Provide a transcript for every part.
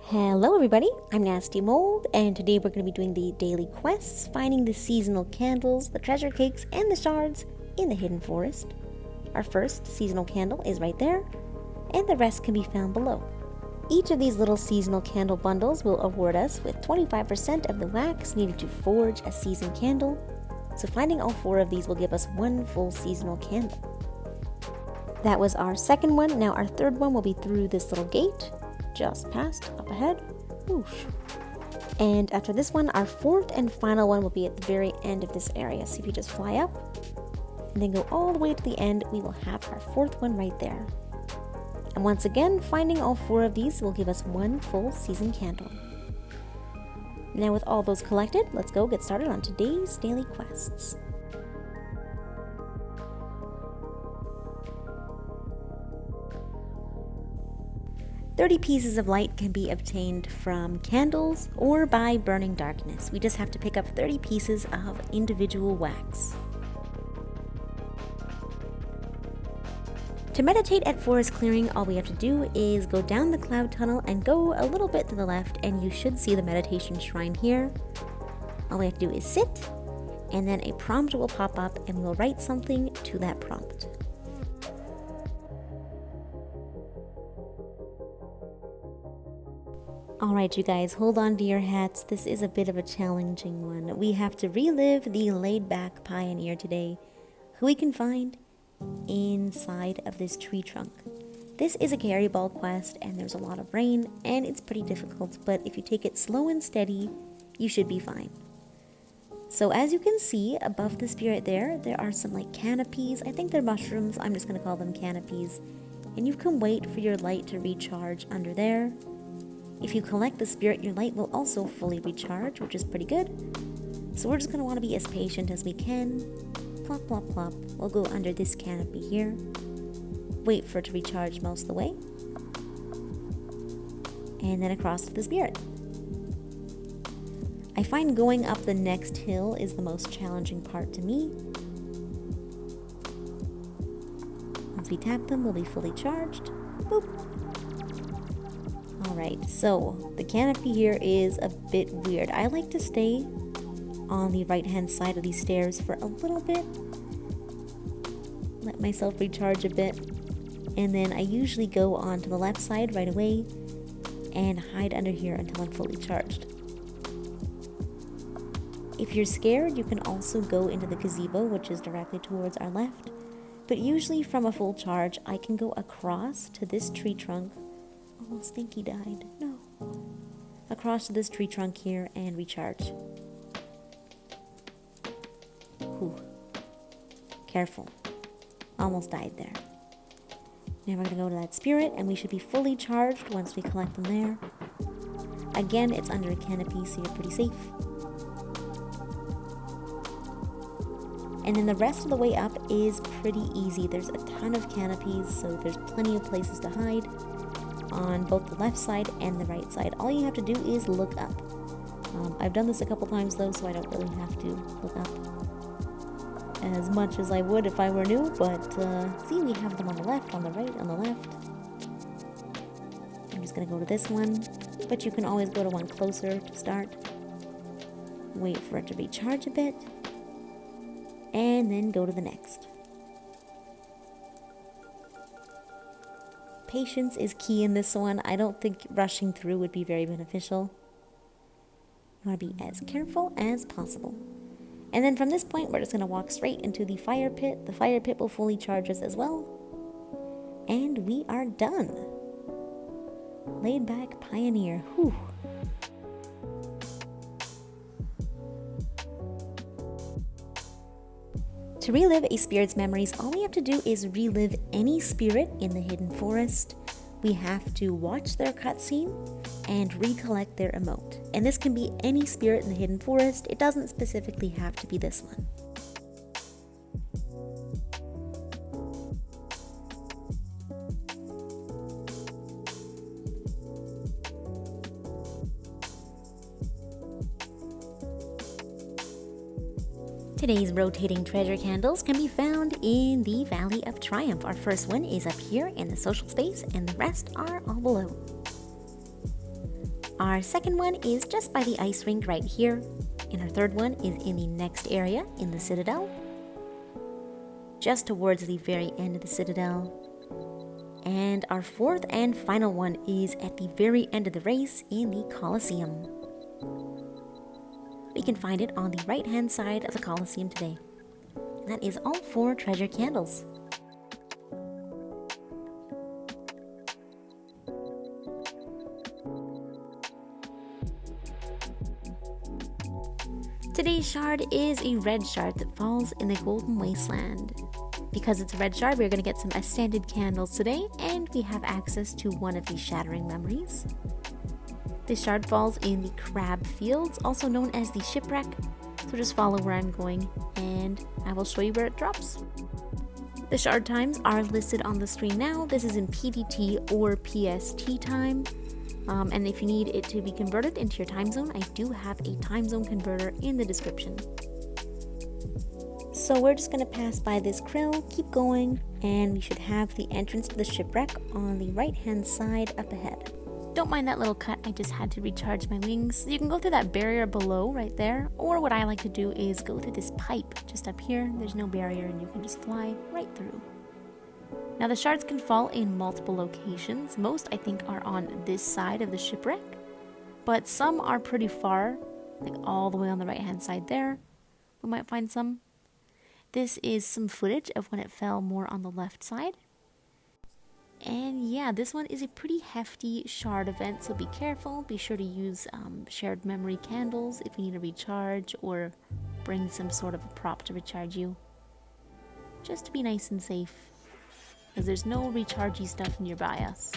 Hello everybody, I'm nastymold, and today we're going to be doing the daily quests, finding the seasonal candles, the treasure cakes, and the shards in the hidden forest. Our first seasonal candle is right there, and the rest can be found below. Each of these little seasonal candle bundles will award us with 25% of the wax needed to forge a season candle, so finding all 4 of these will give us 1 full seasonal candle. That was our second one. Now our third one will be through this little gate, just past, up ahead. Whoosh. And after this one, our 4th and final one will be at the very end of this area. So if you just fly up and then go all the way to the end, we will have our 4th one right there. And once again, finding all 4 of these will give us 1 full season candle. Now with all those collected, let's go get started on today's daily quests. "30 pieces of light can be obtained from candles or by burning darkness. We just have to pick up 30 pieces of individual wax." To meditate at Forest Clearing, all we have to do is go down the cloud tunnel and go a little bit to the left, and you should see the meditation shrine here. All we have to do is sit, and then a prompt will pop up, and we will write something to that prompt. Alright you guys, hold on to your hats. This is a bit of a challenging one. We have to relive the laid-back pioneer today, who we can find inside of this tree trunk. This is a carry ball quest, and there's a lot of rain, and it's pretty difficult, but if you take it slow and steady, you should be fine. So as you can see, above the spirit there are some like canopies. I think they're mushrooms. I'm just going to call them canopies. And you can wait for your light to recharge under there. If you collect the spirit, your light will also fully recharge, which is pretty good. So we're just going to want to be as patient as we can. Plop, plop, plop. We'll go under this canopy here. Wait for it to recharge most of the way. And then across to the spirit. I find going up the next hill is the most challenging part to me. Once we tap them, we'll be fully charged. Boop. Alright, so the canopy here is a bit weird. I like to stay on the right hand side of these stairs for a little bit. Let myself recharge a bit. And then I usually go on to the left side right away and hide under here until I'm fully charged. If you're scared, you can also go into the gazebo, which is directly towards our left. But usually from a full charge, I can go across to this tree trunk. Oh, Stinky died. No. Across to this tree trunk here and recharge. Whew. Careful. Almost died there. Now we're going to go to that spirit, and we should be fully charged once we collect them there. Again, it's under a canopy, so you're pretty safe. And then the rest of the way up is pretty easy. There's a ton of canopies, so there's plenty of places to hide on both the left side and the right side. All you have to do is look up. I've done this a couple times though, so I don't really have to look up as much as I would if I were new, but see, we have them on the left, on the right, on the left. I'm just gonna go to this one, but you can always go to one closer to start. Wait for it to recharge a bit, and then go to the next. Patience is key in this one. I don't think rushing through would be very beneficial. You want to be as careful as possible. And then from this point, we're just going to walk straight into the fire pit. The fire pit will fully charge us as well. And we are done. Laid back pioneer. Whew. To relive a spirit's memories, all we have to do is relive any spirit in the hidden forest. We have to watch their cutscene and recollect their emote. And this can be any spirit in the hidden forest. It doesn't specifically have to be this one. Today's rotating treasure candles can be found in the Valley of Triumph. Our first one is up here in the social space, and the rest are all below. Our second one is just by the ice rink right here, and our third one is in the next area in the Citadel, just towards the very end of the Citadel. And our fourth and final one is at the very end of the race in the Colosseum. We can find it on the right-hand side of the Colosseum today. And that is all 4 treasure candles. Today's shard is a red shard that falls in the Golden Wasteland. Because it's a red shard, we're going to get some ascended candles today, and we have access to one of the shattering memories. This shard falls in the Crab Fields, also known as the Shipwreck, so just follow where I'm going and I will show you where it drops. The shard times are listed on the screen now. This is in PDT or PST time, and if you need it to be converted into your time zone, I do have a time zone converter in the description. So we're just going to pass by this krill, keep going, and we should have the entrance to the Shipwreck on the right hand side up ahead. Don't mind that little cut, I just had to recharge my wings. You can go through that barrier below right there, or what I like to do is go through this pipe just up here. There's no barrier and you can just fly right through. Now the shards can fall in multiple locations. Most I think are on this side of the shipwreck, but some are pretty far, like all the way on the right hand side there. We might find some. This is some footage of when it fell more on the left side. And yeah, this one is a pretty hefty shard event, so be careful. Be sure to use shared memory candles if you need to recharge, or bring some sort of a prop to recharge you. Just to be nice and safe, because there's no rechargy stuff nearby us.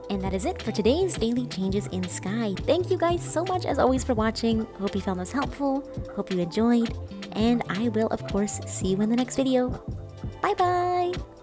And that is it for today's Daily Changes in Sky. Thank you guys so much as always for watching. Hope you found this helpful. Hope you enjoyed. And I will, of course, see you in the next video. Bye bye!